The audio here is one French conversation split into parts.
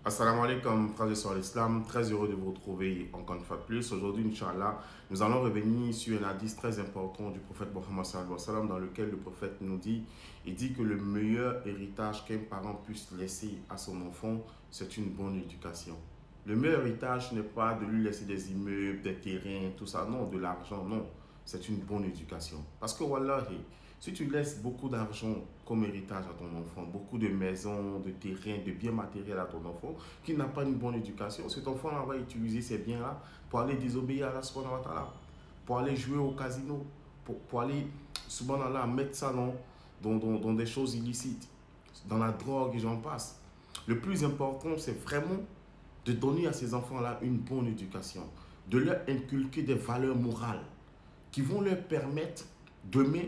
Assalamu alaikum, frères et sœurs l'islam, très heureux de vous retrouver encore une fois de plus. Aujourd'hui, Inch'Allah, nous allons revenir sur un hadith très important du prophète Mohammed sallallahu alayhi wa sallam, dans lequel le prophète nous dit, il dit que le meilleur héritage qu'un parent puisse laisser à son enfant, c'est une bonne éducation. Le meilleur héritage n'est pas de lui laisser des immeubles, des terrains, tout ça, non, de l'argent, non. C'est une bonne éducation. Parce que, wallahi, si tu laisses beaucoup d'argent comme héritage à ton enfant, beaucoup de maisons, de terrains, de biens matériels à ton enfant, qui n'a pas une bonne éducation, cet enfant va utiliser ces biens-là pour aller désobéir à Allah subhanahu wa ta'ala, pour aller jouer au casino, pour aller, subhanallah, mettre ça dans des choses illicites, dans la drogue et j'en passe. Le plus important, c'est vraiment de donner à ces enfants-là une bonne éducation, de leur inculquer des valeurs morales qui vont leur permettre demain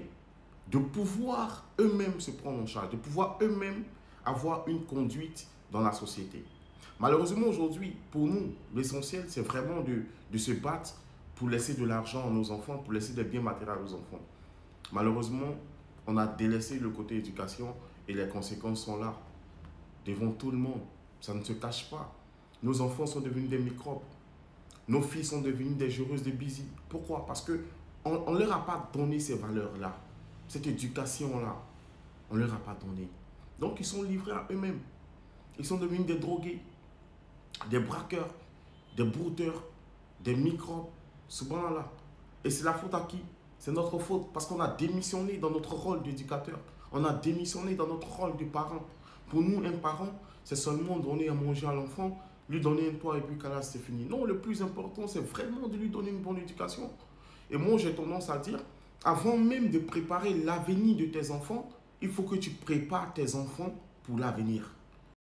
de pouvoir eux-mêmes se prendre en charge, de pouvoir eux-mêmes avoir une conduite dans la société. Malheureusement, aujourd'hui, pour nous, l'essentiel, c'est vraiment de se battre pour laisser de l'argent à nos enfants, pour laisser des biens matériels à nos enfants. Malheureusement, on a délaissé le côté éducation et les conséquences sont là, devant tout le monde. Ça ne se cache pas. Nos enfants sont devenus des microbes. Nos filles sont devenues des joueuses de busy. Pourquoi? Parce qu'on ne leur a pas donné ces valeurs-là. Cette éducation-là, on ne leur a pas donné. Donc, ils sont livrés à eux-mêmes. Ils sont devenus des drogués, des braqueurs, des brouteurs, des microbes. Subhanallah. Et c'est la faute à qui? C'est notre faute parce qu'on a démissionné dans notre rôle d'éducateur. On a démissionné dans notre rôle de parent. Pour nous, un parent, c'est seulement donner à manger à l'enfant, lui donner un toit et puis qu'Allah, c'est fini. Non, le plus important, c'est vraiment de lui donner une bonne éducation. Et moi, j'ai tendance à dire, avant même de préparer l'avenir de tes enfants, il faut que tu prépares tes enfants pour l'avenir.